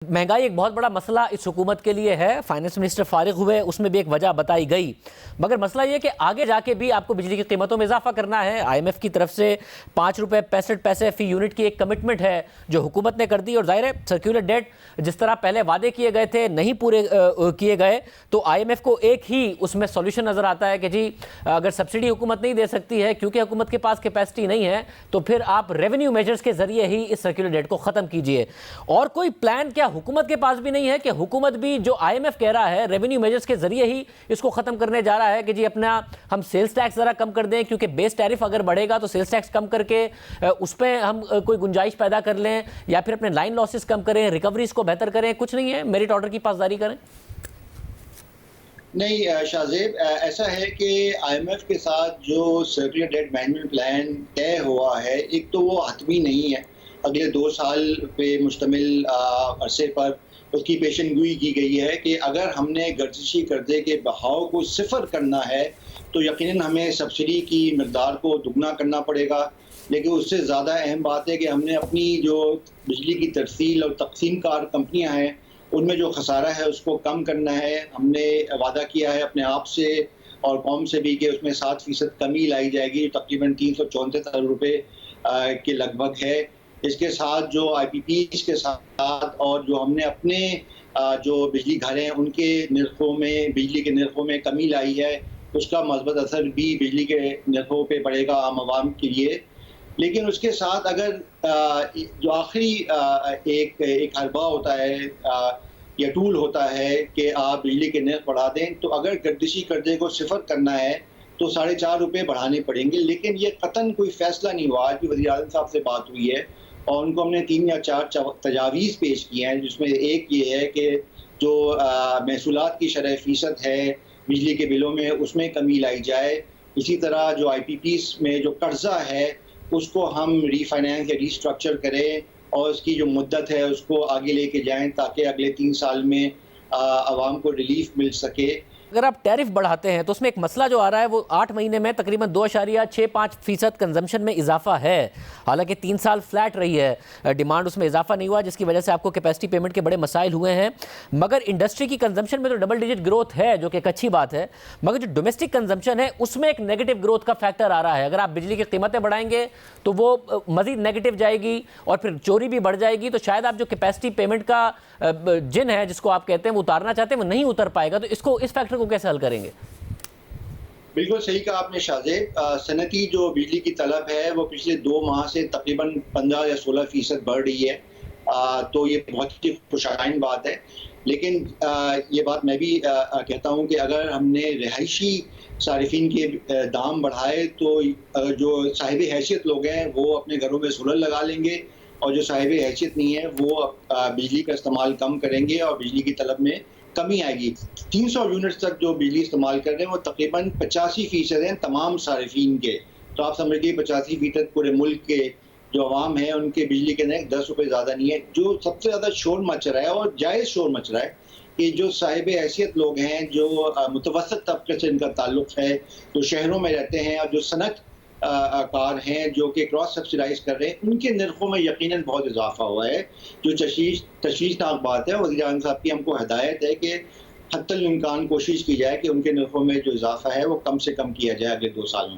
महंगाई एक बहुत बड़ा मसला इस हुकूमत के लिए है। फाइनेंस मिनिस्टर फारिग हुए, उसमें भी एक वजह बताई गई, मगर मसला ये कि आगे जाके भी आपको बिजली की कीमतों में इजाफा करना है। आईएमएफ की तरफ से 5 रुपये 65 पैसे फी यूनिट की एक कमिटमेंट है जो हुकूमत ने कर दी, और जाहिर है सर्कुलर डेट जिस तरह पहले वादे किए गए थे नहीं पूरे किए गए, तो आईएमएफ को एक ही उसमें सोल्यूशन नजर आता है कि जी अगर सब्सिडी हुकूमत नहीं दे सकती है क्योंकि हुकूमत के पास कैपेसिटी नहीं है, तो फिर आप रेवेन्यू मेजर्स के जरिए ही इस सर्कुलर डेट को खत्म कीजिए। और कोई प्लान क्या हुकूमत के पास भी नहीं है कि हुकूमत भी जो आईएमएफ कह रहा है रेवेन्यू मेजर्स के जरिए ही इसको खत्म करने जा रहा है कि जी अपना हम सेल्स टैक्स जरा कम कर दें, क्योंकि बेस टैरिफ अगर बढ़ेगा तो सेल्स टैक्स कम करके उस पर हम कोई गुंजाइश पैदा कर लें, या फिर अपने लाइन लॉसेस कम करें, रिकवरीज को बेहतर करें। कुछ नहीं है, मेरिट ऑर्डर की पासदारी करें। नहीं शाहजेब, ऐसा है कि आईएमएफ के साथ जो सर्कुलर डेट मैनेजमेंट प्लान तय हुआ है, एक तो वो हतमी नहीं है। अगले 2 साल पे मुश्तमिल अरसे पर उसकी पेशनगोई की गई है कि अगर हमने गर्दिशी कर्जे के बहाव को सिफर करना है तो यकीनन हमें सब्सिडी की मकदार को दुगना करना पड़ेगा। लेकिन उससे ज़्यादा अहम बात है कि हमने अपनी जो बिजली की तरसील और तकसीम कार कंपनियाँ हैं उनमें जो खसारा है उसको कम करना है। हमने वादा किया है अपने आप से और कौम से भी कि उसमें 7% कमी लाई जाएगी, जो तकरीबन 334 अरब रुपये के लगभग है। इसके साथ जो आईपीपीज के साथ और जो हमने अपने जो बिजली घर हैं उनके निर्खों में, बिजली के निर्खों में कमी लाई है, उसका मस्बत असर भी बिजली के निर्खों पे पड़ेगा आम आवाम के लिए। लेकिन उसके साथ अगर जो आखिरी एक हरबा होता है या टूल होता है कि आप बिजली के नर्ख बढ़ा दें, तो अगर गर्दिशी कर्जे को सिफर करना है तो 4.5 रुपये बढ़ाने पड़ेंगे। लेकिन ये कतन कोई फैसला नहीं हुआ। आज भी वज़ीर आज़म साहब से बात हुई है और उनको हमने 3 या 4 तजावीज़ पेश किए हैं, जिसमें एक ये है कि जो महसूलात की शरह फ़ीसद है बिजली के बिलों में उसमें कमी लाई जाए। इसी तरह जो आईपीपीज़ में जो कर्जा है उसको हम रीफाइनेंस या रीस्ट्रक्चर करें और उसकी जो मुद्दत है उसको आगे लेके जाएं ताकि अगले 3 साल में आवाम को रिलीफ मिल सके। अगर आप टैरिफ बढ़ाते हैं तो उसमें एक मसला जो आ रहा है वो 8 महीने में तकरीबन 2.65% कंजम्पशन में इजाफा है। हालांकि 3 साल फ्लैट रही है डिमांड, उसमें इजाफा नहीं हुआ, जिसकी वजह से आपको कैपेसिटी पेमेंट के बड़े मसाइल हुए हैं। मगर इंडस्ट्री की कंजम्पशन में तो डबल डिजिट ग्रोथ है, जो कि एक अच्छी बात है, मगर जो डोमेस्टिक कंजम्पशन है उसमें एक नेगेटिव ग्रोथ का फैक्टर आ रहा है। अगर आप बिजली की कीमतें बढ़ाएंगे तो वो मजीद नेगेटिव जाएगी और फिर चोरी भी बढ़ जाएगी, तो शायद आप जो कैपेसिटी पेमेंट का जिन है जिसको आप कहते हैं वो उतारना चाहते हैं वो नहीं उतर पाएगा। तो इसको, इस फैक्टर को कैसे हल करेंगे? बिल्कुल सही कहा आपने शाहजेब। सनती जो बिजली की तलब है वो पिछले 2 माह से तकरीबन 15 या 16% बढ़ रही है। तो ये बहुत ही खुशआइन बात है। लेकिन ये बात मैं भी कहता हूँ कि अगर हमने रिहायशी सारिफिन के दाम बढ़ाए तो जो साहिब हैसियत लोग हैं वो अपने घरों में सोलर लगा लेंगे, और जो साहिब हैसियत नहीं है वो बिजली का इस्तेमाल कम करेंगे और बिजली की तलब में कमी आएगी। 300 यूनिट्स तक जो बिजली इस्तेमाल कर रहे हैं वो तकरीबन 85% हैं तमाम सारिफिन के। तो आप समझिए 85% पूरे मुल्क के जो अवाम है उनके बिजली के नए 10 रुपये ज़्यादा नहीं है। जो सबसे ज़्यादा शोर मच रहा है और जायज़ शोर मच रहा है कि जो साहिब हैसियत लोग हैं, जो मुतवसत तबके से इनका ताल्लुक़ है, जो शहरों में रहते हैं और जो सनत कार हैं जो कि क्रॉस सब्सिडाइज कर रहे हैं, उनके निर्खों में यकीनन बहुत इजाफा हुआ है, जो तशवीशनाक बात है। वज़ीर आज़म साहब की हमको हिदायत है कि हत्तल इम्कान कोशिश की जाए कि उनके निर्खों में जो इजाफा है वो कम से कम किया जाए अगले 2 सालों में।